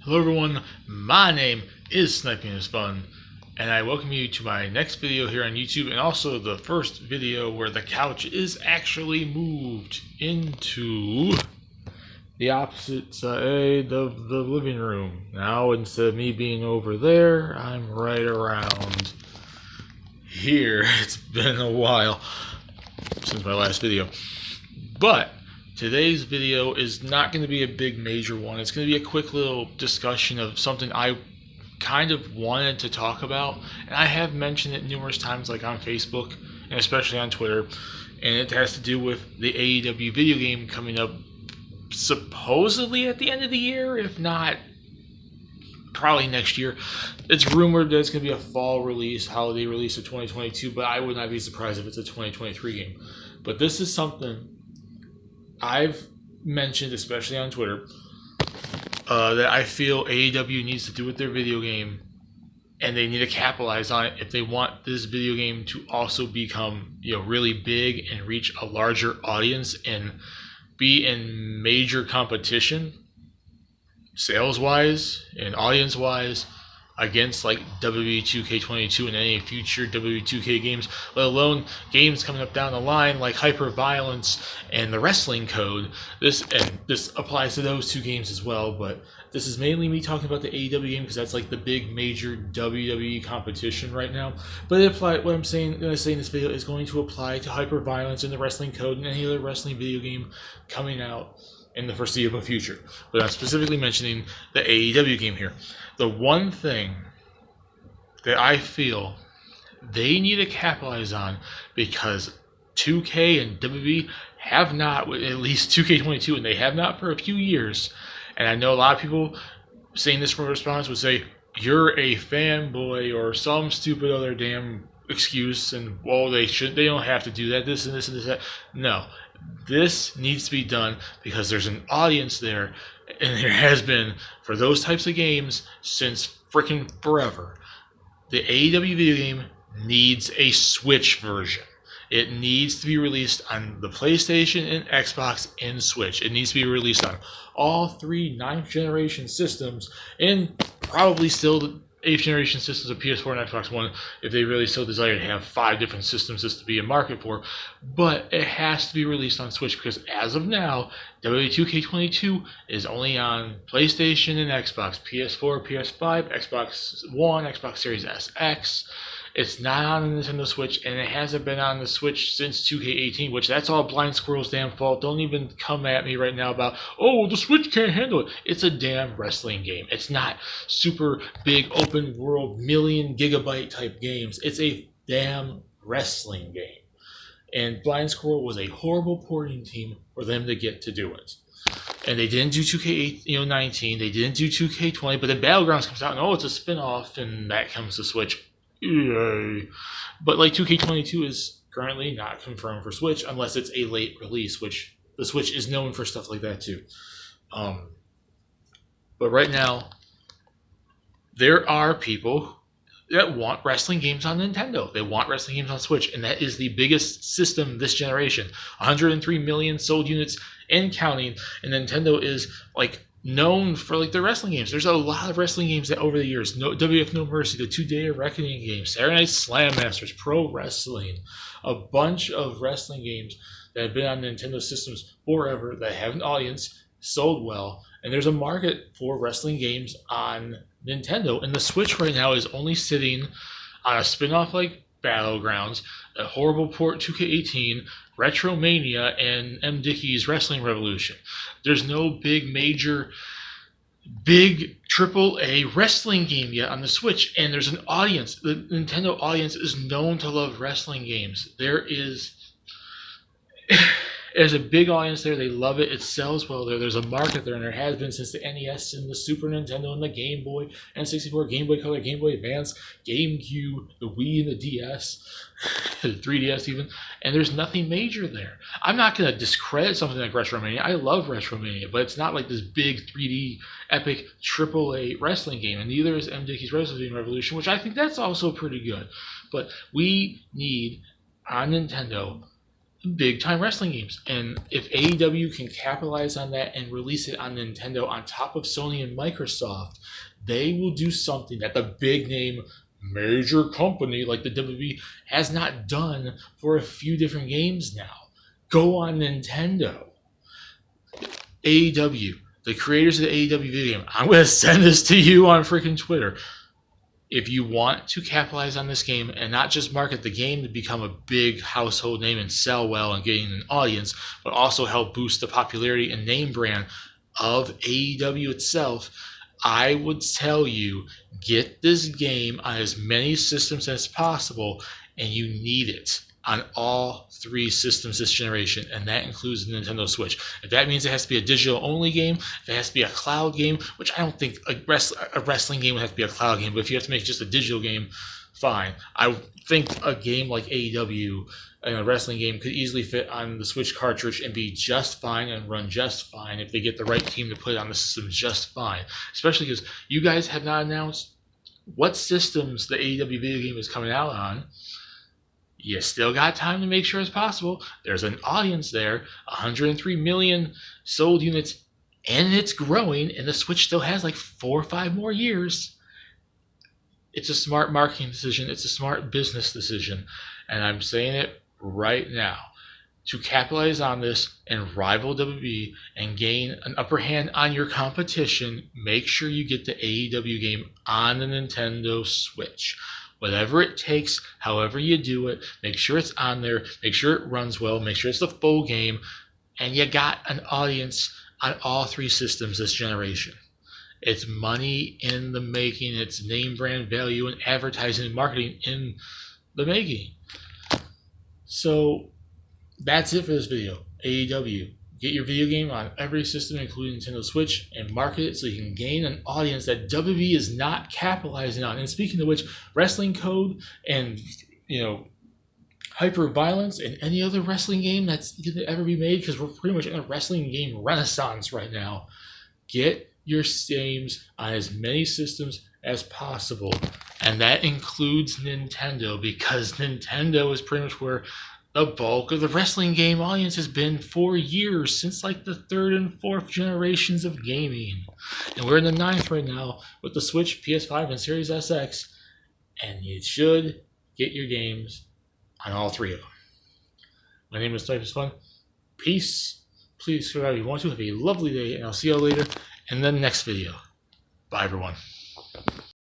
Hello everyone, my name is Sniping is Fun, and I welcome you to my next video here on YouTube, and also the first video where the couch is actually moved into the opposite side of the living room. Now, instead of me being over there, I'm right around here. It's been a while since my last video, but today's video is not going to be a big major one. It's going to be a quick little discussion of something I kind of wanted to talk about, and I have mentioned it numerous times, like on Facebook and especially on Twitter, and it has to do with the AEW video game coming up supposedly at the end of the year, if not probably next year. It's rumored that it's going to be a fall release, holiday release of 2022, but I would not be surprised if it's a 2023 game. But this is something I've mentioned, especially on Twitter, that I feel AEW needs to do with their video game, and they need to capitalize on it if they want this video game to also become, really big and reach a larger audience and be in major competition, sales-wise and audience-wise, against like WWE 2K22 and any future WWE 2K games, let alone games coming up down the line like Hyper Violence and the Wrestling Code. This applies to those two games as well, but this is mainly me talking about the AEW game because that's like the big major WWE competition right now. But what I'm saying in this video is going to apply to Hyper Violence and the Wrestling Code and any other wrestling video game coming out in the foreseeable future. But I'm specifically mentioning the AEW game here. The one thing that I feel they need to capitalize on, because 2K and WWE have not, at least 2K22, and they have not for a few years, and I know a lot of people saying this from a response would say, you're a fanboy or some stupid other damn excuse, and they don't have to do that, this and this and this and that. No, this needs to be done because there's an audience there, and there has been for those types of games since freaking forever. The AEW video game needs a Switch version. It needs to be released on the PlayStation and Xbox and Switch. It needs to be released on all three 9th generation systems, and probably still the 8th generation systems of PS4 and Xbox One, if they really still desire to have 5 different systems just to be a market for. But it has to be released on Switch, because as of now, WWE 2K22 is only on PlayStation and Xbox, PS4, PS5, Xbox One, Xbox Series SX. It's not on the Nintendo Switch, and it hasn't been on the Switch since 2K18, which that's all Blind Squirrel's damn fault. Don't even come at me right now about, oh, the Switch can't handle it. It's a damn wrestling game. It's not super big open world million gigabyte type games. It's a damn wrestling game. And Blind Squirrel was a horrible porting team for them to get to do it. And they didn't do 2K19, they didn't do 2K20, but then Battlegrounds comes out and it's a spin-off, and that comes to Switch. Yay. But like 2K22 is currently not confirmed for Switch unless it's a late release, which the Switch is known for stuff like that too. But right now, there are people that want wrestling games on Nintendo. They want wrestling games on Switch, and that is the biggest system this generation. 103 million sold units and counting, and Nintendo is like known for like their wrestling games. There's a lot of wrestling games that over the years, WF No Mercy, the 2-Day Reckoning game, Saturday Night Slam Masters, Pro Wrestling, a bunch of wrestling games that have been on Nintendo systems forever that have an audience, sold well, and there's a market for wrestling games on Nintendo. And the Switch right now is only sitting on a spin-off like Battlegrounds, a horrible port 2K18, Retromania, and M. Dickey's Wrestling Revolution. There's no big AAA wrestling game yet on the Switch, and there's an audience. The Nintendo audience is known to love wrestling games. There's a big audience there. They love it. It sells well there. There's a market there, and there has been since the NES and the Super Nintendo and the Game Boy, N64, Game Boy Color, Game Boy Advance, GameCube, the Wii and the DS, the 3DS even, and there's nothing major there. I'm not going to discredit something like Retromania. I love Retromania, but it's not like this big 3D epic AAA wrestling game, and neither is M. Dickey's Wrestling Revolution, which I think that's also pretty good. But we need, on Nintendo, big time wrestling games. And if AEW can capitalize on that and release it on Nintendo on top of Sony and Microsoft, they will do something that the big name major company like the WWE has not done for a few different games now. Go on Nintendo. AEW, the creators of the AEW video game, I'm going to send this to you on freaking Twitter. If you want to capitalize on this game and not just market the game to become a big household name and sell well and gain an audience, but also help boost the popularity and name brand of AEW itself, I would tell you, get this game on as many systems as possible, and you need it on all 3 systems this generation, and that includes the Nintendo Switch. If that means it has to be a digital-only game, if it has to be a cloud game, which I don't think a wrestling game would have to be a cloud game, but if you have to make just a digital game, fine. I think a game like AEW and a wrestling game could easily fit on the Switch cartridge and be just fine and run just fine if they get the right team to put it on the system just fine. Especially because you guys have not announced what systems the AEW video game is coming out on. You still got time to make sure it's possible. There's an audience there, 103 million sold units, and it's growing, and the Switch still has like 4 or 5 more years. It's a smart marketing decision. It's a smart business decision. And I'm saying it right now. To capitalize on this and rival WWE and gain an upper hand on your competition, make sure you get the AEW game on the Nintendo Switch. Whatever it takes, however you do it, make sure it's on there, make sure it runs well, make sure it's the full game, and you got an audience on all 3 systems this generation. It's money in the making, it's name brand value and advertising and marketing in the making. So that's it for this video. AEW. Get your video game on every system, including Nintendo Switch, and market it so you can gain an audience that WWE is not capitalizing on. And speaking of which, Wrestling Code and, Hyper Violence and any other wrestling game that's going to ever be made, because we're pretty much in a wrestling game renaissance right now. Get your games on as many systems as possible. And that includes Nintendo, because Nintendo is pretty much where the bulk of the wrestling game audience has been for years, since like the 3rd and 4th generations of gaming. And we're in the 9th right now with the Switch, PS5, and Series SX. And you should get your games on all 3 of them. My name is Life is Fun. Peace. Please subscribe if you want to. Have a lovely day, and I'll see you all later in the next video. Bye, everyone.